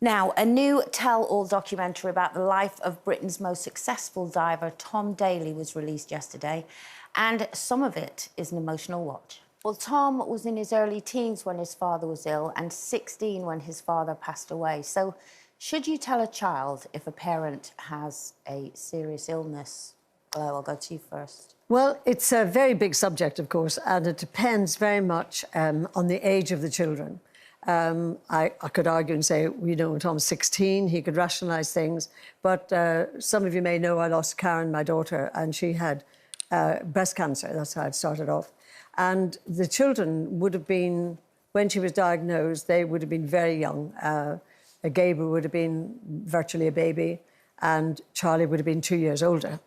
Now, a new tell-all documentary about the life of Britain's most successful diver, Tom Daley, was released yesterday, and some of it is an emotional watch. Well, Tom was in his early teens when his father was ill and 16 when his father passed away. So, should you tell a child if a parent has a serious illness? Well, I'll go to you first. Well, it's a very big subject, of course, and it depends very much on the age of the children. I could argue and say, you know, when Tom's 16, he could rationalise things. But some of you may know I lost Karen, my daughter, and she had breast cancer. That's how it started off. And the children would have been, when she was diagnosed, they would have been very young. Gabriel would have been virtually a baby, and Charlie would have been 2 years older.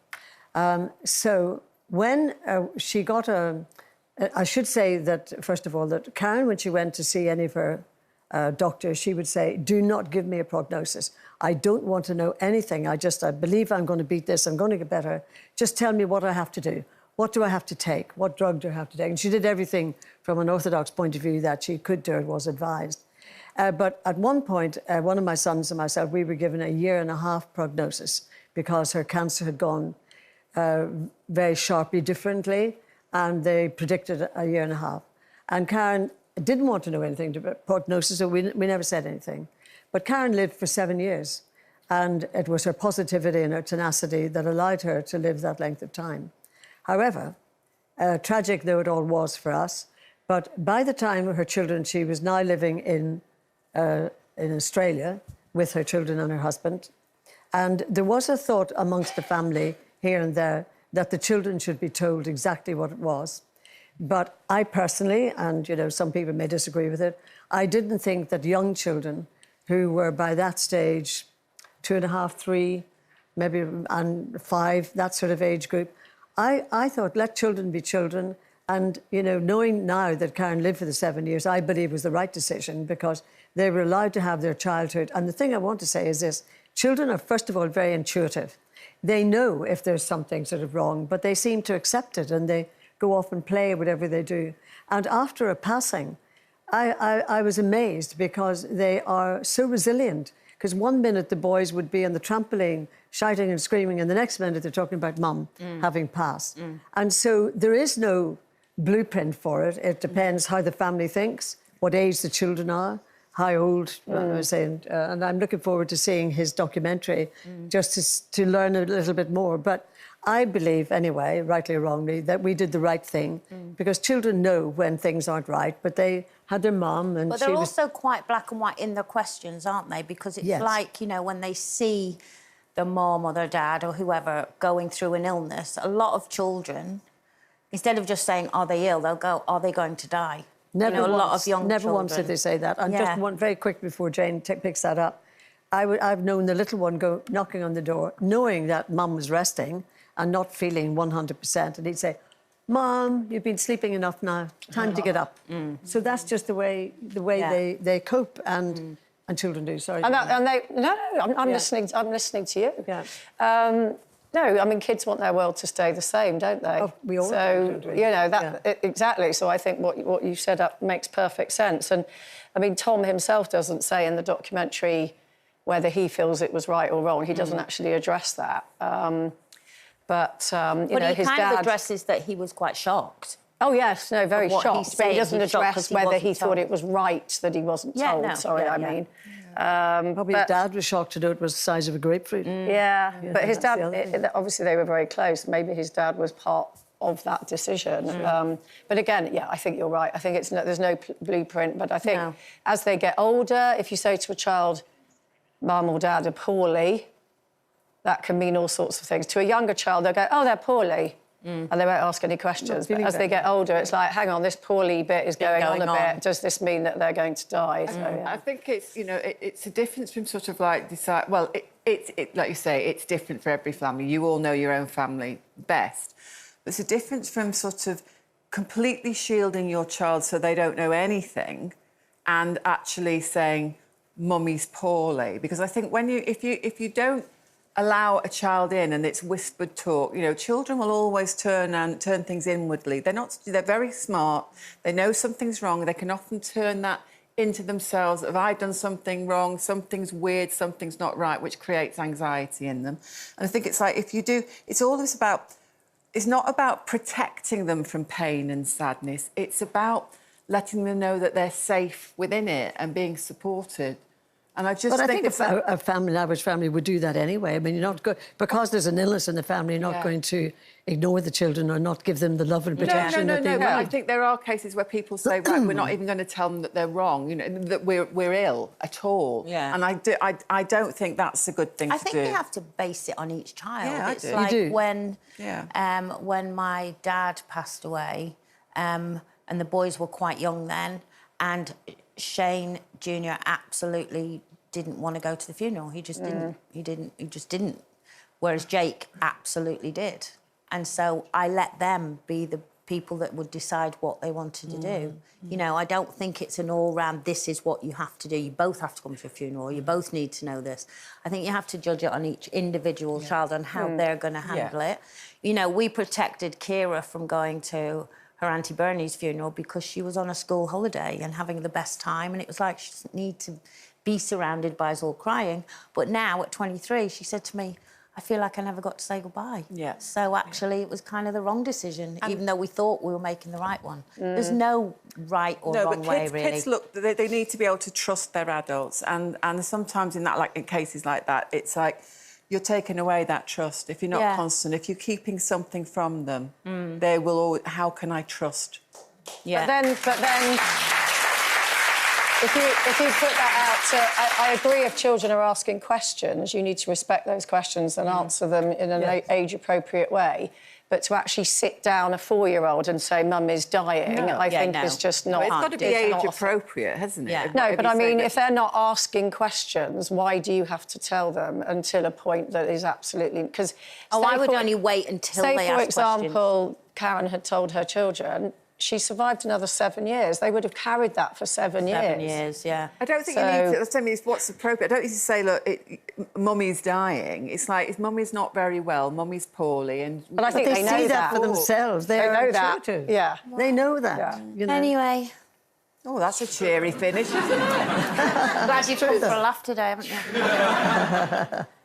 So when she got I should say that, first of all, that Karen, when she went to see any of her doctors, she would say, do not give me a prognosis. I don't want to know anything. I believe I'm going to beat this. I'm going to get better. Just tell me what I have to do. What do I have to take? What drug do I have to take? And she did everything from an orthodox point of view that she could do and was advised. But at one point, one of my sons and myself, we were given a 1.5-year prognosis because her cancer had gone very sharply differently, and they predicted a 1.5 years. And Karen didn't want to know anything about prognosis, so we never said anything. But Karen lived for 7 years, and it was her positivity and her tenacity that allowed her to live that length of time. However, tragic though it all was for us, but by the time of her children, she was now living in Australia with her children and her husband. And there was a thought amongst the family here and there that the children should be told exactly what it was. But I personally, and, you know, some people may disagree with it, I didn't think that young children who were by that stage, 2.5, 3, maybe, and 5, that sort of age group, I thought, let children be children. And, you know, knowing now that Karen lived for the 7 years, I believe was the right decision because they were allowed to have their childhood. And the thing I want to say is this, children are, first of all, very intuitive. They know if there's something sort of wrong, but they seem to accept it and they go off and play whatever they do. And after a passing, I was amazed because they are so resilient. Because one minute the boys would be on the trampoline shouting and screaming, and the next minute they're talking about mum having passed. And so there is no blueprint for it. It depends how the family thinks, what age the children are, how old, I was saying. And I'm looking forward to seeing his documentary just to learn a little bit more. But I believe, anyway, rightly or wrongly, that we did the right thing because children know when things aren't right, but they had their mum and but they're also quite black and white in their questions, aren't they? Because it's like, you know, when they see the mum or their dad or whoever going through an illness, a lot of children, instead of just saying, are they ill, they'll go, are they going to die? Never you know, once, a lot of young never children. once did they say that. And just one very quick before Jane picks that up, I've known the little one go knocking on the door, knowing that mum was resting and not feeling 100%. And he'd say, Mum, you've been sleeping enough now. Time to get up. So that's just the way they cope, and children do. Sorry. I'm listening. I'm listening to you. Yeah. No, I mean, kids want their world to stay the same, don't they? Oh, we all do, don't we? You know, exactly. So I think what you said up makes perfect sense. And, I mean, Tom himself doesn't say in the documentary whether he feels it was right or wrong. He doesn't actually address that. But you know, he his kind dad of addresses that he was quite shocked. Oh, yes, no, very shocked. But he doesn't address whether he thought it was right that he wasn't told. No. Sorry, I mean. Probably his dad was shocked to know it was the size of a grapefruit. Yeah, but his dad, obviously they were very close. Maybe his dad was part of that decision. But again, yeah, I think you're right. I think there's no blueprint. But I think as they get older, if you say to a child, Mum or Dad are poorly, that can mean all sorts of things. To a younger child, they'll go, oh, they're poorly. And they won't ask any questions. But as they get older, it's like, hang on, this poorly bit is going on a bit. Does this mean that they're going to die? So, yeah. I think it's, you know, it's a difference from sort of like decide. Well, it like you say, it's different for every family. You all know your own family best. But it's a difference from sort of completely shielding your child so they don't know anything, and actually saying, "Mummy's poorly," because I think if you don't allow a child in and it's whispered talk, you know, children will always turn things inwardly. They're very smart. They know something's wrong. They can often turn that into themselves. Have I done something wrong? Something's weird, something's not right, which creates anxiety in them. And I think it's like, if you do, it's always about, it's not about protecting them from pain and sadness. It's about letting them know that they're safe within it and being supported. And I just think a family, an average family, would do that anyway. I mean, you're not because there's an illness in the family, you're not going to ignore the children or not give them the love and protection that they need. I think there are cases where people say, right, we're not even going to tell them that they're wrong, you know, that we're ill at all. Yeah. And I don't think that's a good thing to do. I think you have to base it on each child. Yeah, it's I do. like You do. when my dad passed away, and the boys were quite young then, and Shane Jr. absolutely didn't want to go to the funeral. He just didn't. He just didn't. Whereas Jake absolutely did. And so I let them be the people that would decide what they wanted to do. You know, I don't think it's an all-round, this is what you have to do. You both have to come to a funeral. You both need to know this. I think you have to judge it on each individual child and how they're going to handle it. You know, we protected Kira from going to her Auntie Bernie's funeral because she was on a school holiday and having the best time, and it was like she doesn't need to be surrounded by us all crying. But now, at 23, she said to me, I feel like I never got to say goodbye. Yeah. So actually, it was kind of the wrong decision, even though we thought we were making the right one. There's no right or wrong way, really. Kids, look, they need to be able to trust their adults, and sometimes in cases like that, it's like you're taking away that trust. If you're not constant, if you're keeping something from them, they will always, how can I trust? Yeah. But then, if you put that out to... I agree, if children are asking questions, you need to respect those questions and answer them in an age-appropriate way. But to actually sit down a 4-year-old and say, Mum is dying, I think is just not... Well, it's got to be age-appropriate, hasn't it? Yeah. No, but I mean, if they're not asking questions, why do you have to tell them until a point that is absolutely... Because I would only wait until they ask questions. Say, for example, Karen had told her children... She survived another 7 years. They would have carried that for 7 years. 7 years, yeah. I don't think you need to... Tell me what's appropriate. I don't need to say, look, Mummy's dying. It's like, Mummy's not very well, Mummy's poorly, and... But I think they know see that for themselves. They know that. Children. Yeah. They know that. Yeah. You know? Anyway... Oh, that's a cheery finish, isn't it? Glad you've come for a laugh today, haven't you?